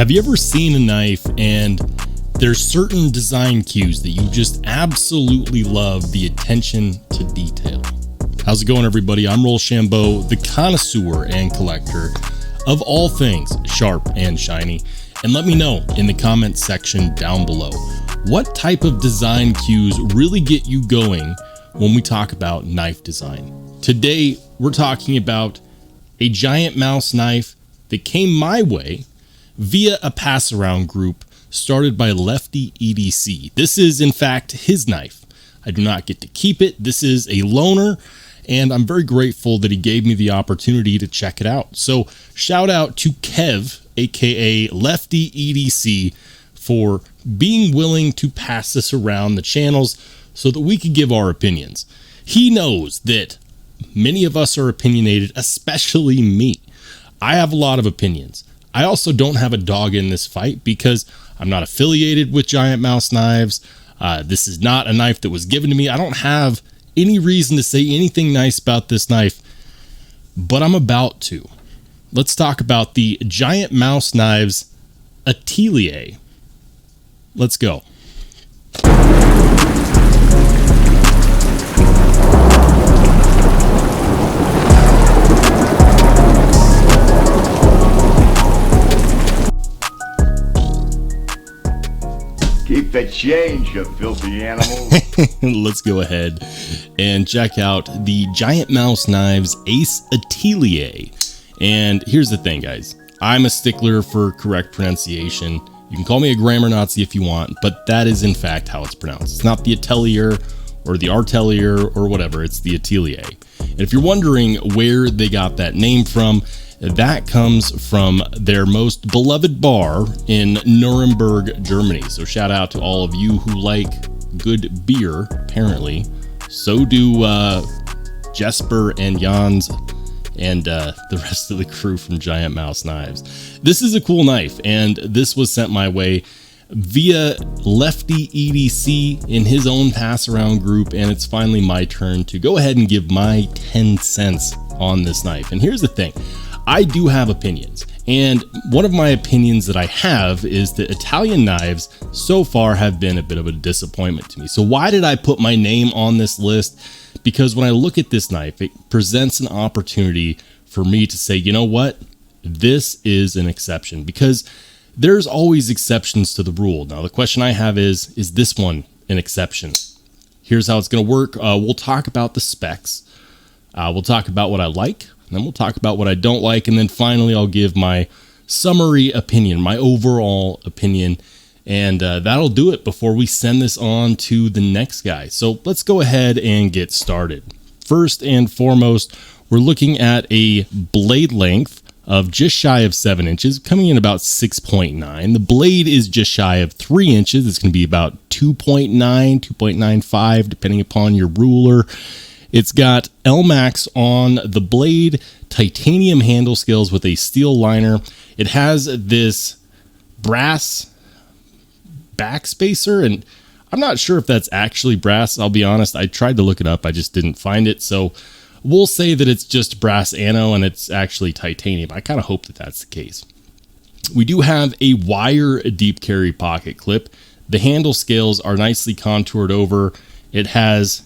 Have you ever seen a knife and there's certain design cues that you just absolutely love the attention to detail? How's it going, everybody? I'm Rollshambo, the connoisseur and collector of all things sharp and shiny. And let me know in the comments section down below, what type of design cues really get you going when we talk about knife design? Today, we're talking about a giant mouse knife that came my way via a pass-around group started by Lefty.edc. This is, in fact, his knife. I do not get to keep it. This is a loaner, and I'm very grateful that he gave me the opportunity to check it out. So shout out to Kev, aka Lefty.edc, for being willing to pass this around the channels so that we could give our opinions. He knows that many of us are opinionated, especially me. I have a lot of opinions. I also don't have a dog in this fight because I'm not affiliated with Giant Mouse Knives. This is not a knife that was given to me. I don't have any reason to say anything nice about this knife, but I'm about to. Let's talk about the Giant Mouse Knives Atelier. Let's go. Keep the change, you filthy animal. Let's go ahead and check out the Giant Mouse Knives Ace Atelier. And here's the thing, guys. I'm a stickler for correct pronunciation. You can call me a grammar Nazi if you want, but that is in fact how it's pronounced. It's not the Atelier or the Atelier or whatever. It's the Atelier. And if you're wondering where they got that name from, that comes from their most beloved bar in Nuremberg, Germany. So shout out to all of you who like good beer, apparently. So do Jesper and Jans and the rest of the crew from Giant Mouse Knives. This is a cool knife, and this was sent my way via Lefty.edc in his own pass-around group, and it's finally my turn to go ahead and give my 10 cents on this knife. And here's the thing. I do have opinions, and one of my opinions that I have is that Italian knives so far have been a bit of a disappointment to me. So why did I put my name on this list? Because when I look at this knife, it presents an opportunity for me to say, you know what? This is an exception, because there's always exceptions to the rule. Now, the question I have is this one an exception? Here's how it's going to work. We'll talk about the specs. We'll talk about what I like. And then we'll talk about what I don't like, and then finally I'll give my summary opinion, my overall opinion, and that'll do it before we send this on to the next guy. So let's go ahead and get started. First and foremost, we're looking at a blade length of just shy of 7 inches, coming in about 6.9. The blade is just shy of 3 inches. It's going to be about 2.9, 2.95, depending upon your ruler. It's got LMAX on the blade, titanium handle scales with a steel liner. It has this brass backspacer, and I'm not sure if that's actually brass. I'll be honest, I tried to look it up, I just didn't find it. So we'll say that it's just brass ano and it's actually titanium. I kind of hope that that's the case. We do have a wire deep carry pocket clip. The handle scales are nicely contoured over. It has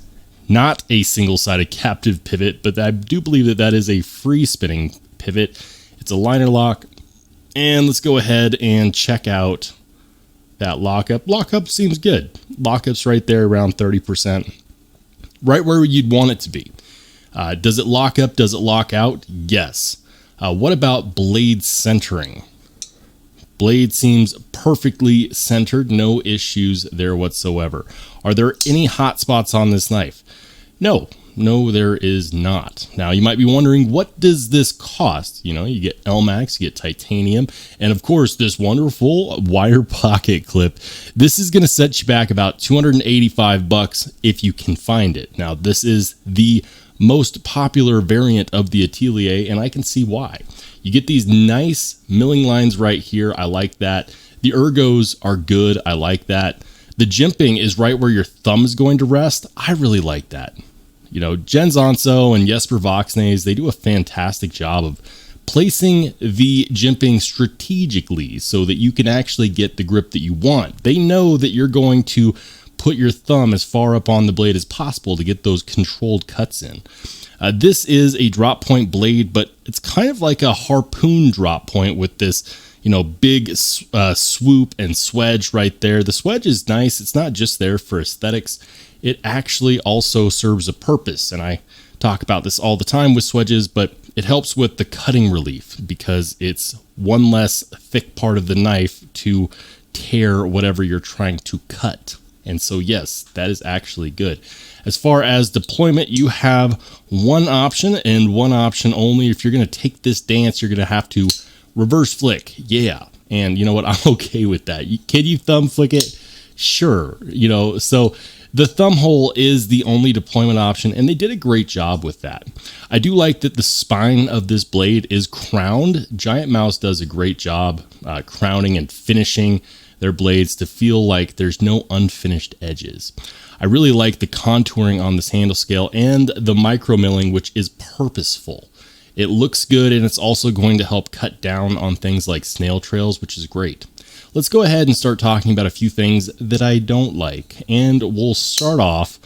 not a single-sided captive pivot, but I do believe that that is a free spinning pivot. It's a liner lock. And let's go ahead and check out that lockup. Lockup seems good. Lockup's right there around 30%. Right where you'd want it to be. Does it lock up? Does it lock out? Yes. What about blade centering? Blade seems perfectly centered. No issues there whatsoever. Are there any hot spots on this knife? No, there is not. Now, you might be wondering, what does this cost? You know, you get LMAX, you get titanium, and of course, this wonderful wire pocket clip. This is going to set you back about $285 if you can find it. Now, this is the most popular variant of the Atelier, and I can see why. You get these nice milling lines right here. I like that. The ergos are good. I like that. The jimping is right where your thumb is going to rest. I really like that. You know, Jens Onso and Jesper Voxnays, they do a fantastic job of placing the jimping strategically so that you can actually get the grip that you want. They know that you're going to put your thumb as far up on the blade as possible to get those controlled cuts in. This is a drop point blade, but it's kind of like a harpoon drop point with this, big swoop and swedge right there. The swedge is nice. It's not just there for aesthetics. It actually also serves a purpose. And I talk about this all the time with swedges, but it helps with the cutting relief because it's one less thick part of the knife to tear whatever you're trying to cut. And so, yes, that is actually good. As far as deployment, you have one option and one option only. If you're going to take this dance, you're going to have to reverse flick. Yeah. And you know what? I'm okay with that. Can you thumb flick it? Sure. So the thumb hole is the only deployment option, and they did a great job with that. I do like that the spine of this blade is crowned. Giant Mouse does a great job crowning and finishing their blades to feel like there's no unfinished edges. I really like the contouring on this handle scale and the micro milling, which is purposeful. It looks good, and it's also going to help cut down on things like snail trails, which is great. Let's go ahead and start talking about a few things that I don't like, and we'll start off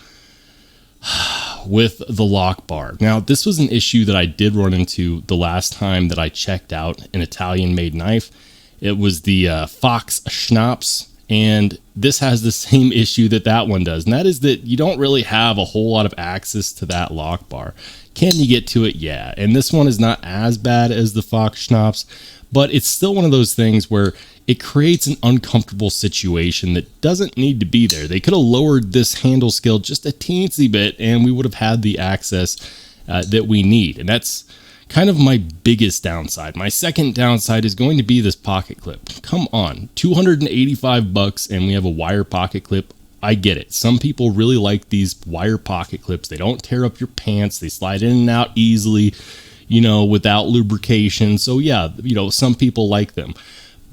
with the lock bar. Now, this was an issue that I did run into the last time that I checked out an Italian-made knife. It was the Fox Schnapps, and this has the same issue that one does, and that is that you don't really have a whole lot of access to that lock bar. Can you get to it? Yeah, and this one is not as bad as the Fox Schnapps, but it's still one of those things where it creates an uncomfortable situation that doesn't need to be there. They could have lowered this handle scale just a teensy bit, and we would have had the access that we need, and that's kind of my biggest downside. My second downside is going to be this pocket clip. Come on, $285 and we have a wire pocket clip. I get it. Some people really like these wire pocket clips. They don't tear up your pants. They slide in and out easily, without lubrication. So yeah, some people like them.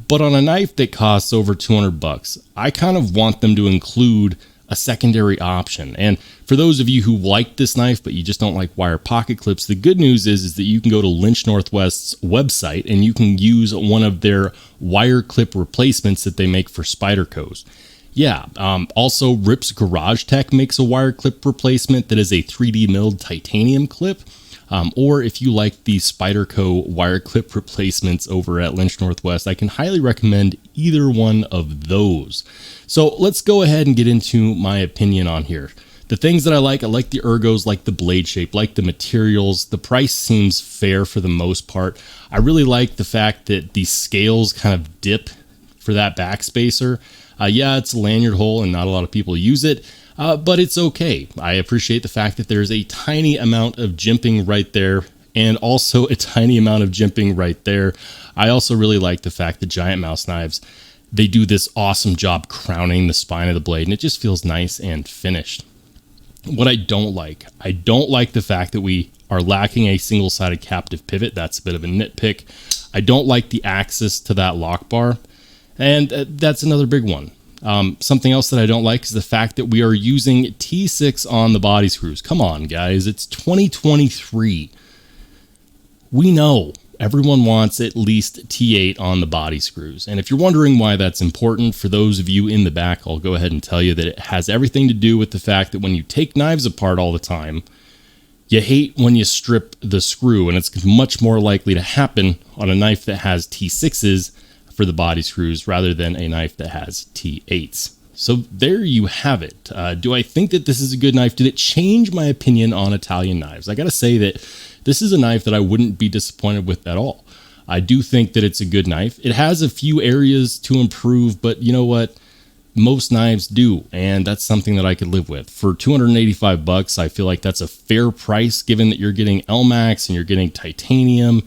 But on a knife that costs over $200, I kind of want them to include a secondary option. And for those of you who like this knife, but you just don't like wire pocket clips, the good news is that you can go to Lynch Northwest's website and you can use one of their wire clip replacements that they make for Spydercos. Yeah, also Rip's Garage Tech makes a wire clip replacement that is a 3D milled titanium clip. Or if you like the Spyderco wire clip replacements over at Lynch Northwest, I can highly recommend either one of those. So let's go ahead and get into my opinion on here. The things that I like the ergos, like the blade shape, like the materials. The price seems fair for the most part. I really like the fact that the scales kind of dip for that backspacer. Yeah, it's a lanyard hole and not a lot of people use it. But it's okay. I appreciate the fact that there's a tiny amount of jimping right there and also a tiny amount of jimping right there. I also really like the fact that Giant Mouse knives, they do this awesome job crowning the spine of the blade, and it just feels nice and finished. What I don't like the fact that we are lacking a single-sided captive pivot. That's a bit of a nitpick. I don't like the access to that lock bar, and that's another big one. Something else that I don't like is the fact that we are using T6 on the body screws. Come on, guys. It's 2023. We know everyone wants at least T8 on the body screws. And if you're wondering why that's important, for those of you in the back, I'll go ahead and tell you that it has everything to do with the fact that when you take knives apart all the time, you hate when you strip the screw, and it's much more likely to happen on a knife that has T6s for the body screws rather than a knife that has T8s. So there you have it. Do I think that this is a good knife? Did it change my opinion on Italian knives? I gotta say that this is a knife that I wouldn't be disappointed with at all. I do think that it's a good knife. It has a few areas to improve, but you know what? Most knives do, and that's something that I could live with. For $285, I feel like that's a fair price given that you're getting Elmax and you're getting titanium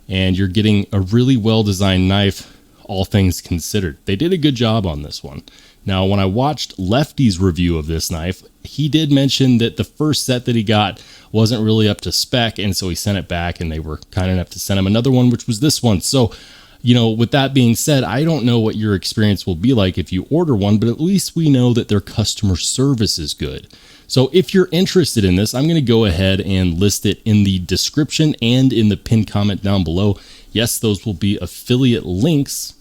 and you're getting a really well-designed knife, all things considered. They did a good job on this one. Now, when I watched Lefty's review of this knife, he did mention that the first set that he got wasn't really up to spec, and so he sent it back, and they were kind enough to send him another one, which was this one. So You know, with that being said, I don't know what your experience will be like if you order one, but at least we know that their customer service is good. So if you're interested in this, I'm going to go ahead and list it in the description and in the pinned comment down below. Yes, those will be affiliate links.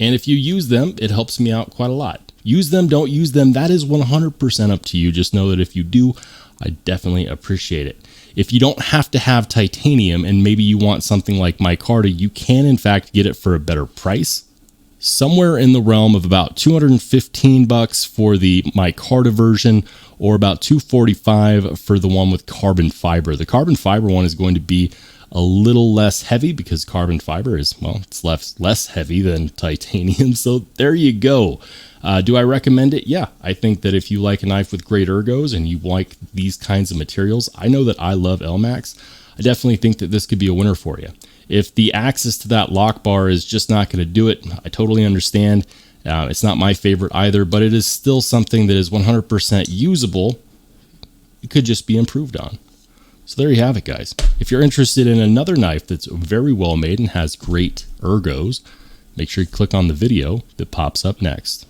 And if you use them, it helps me out quite a lot. Use them, don't use them, that is 100% up to you. Just know that if you do, I definitely appreciate it. If you don't have to have titanium and maybe you want something like micarta, you can in fact get it for a better price. Somewhere in the realm of about $215 for the micarta version, or about $245 for the one with carbon fiber. The carbon fiber one is going to be a little less heavy because carbon fiber is, well, it's less heavy than titanium. So there you go. Do I recommend it? Yeah, I think that if you like a knife with great ergos and you like these kinds of materials, I know that I love Elmax. I definitely think that this could be a winner for you. If the access to that lock bar is just not going to do it, I totally understand. It's not my favorite either, but it is still something that is 100% usable. It could just be improved on. So there you have it, guys. If you're interested in another knife that's very well made and has great ergos, make sure you click on the video that pops up next.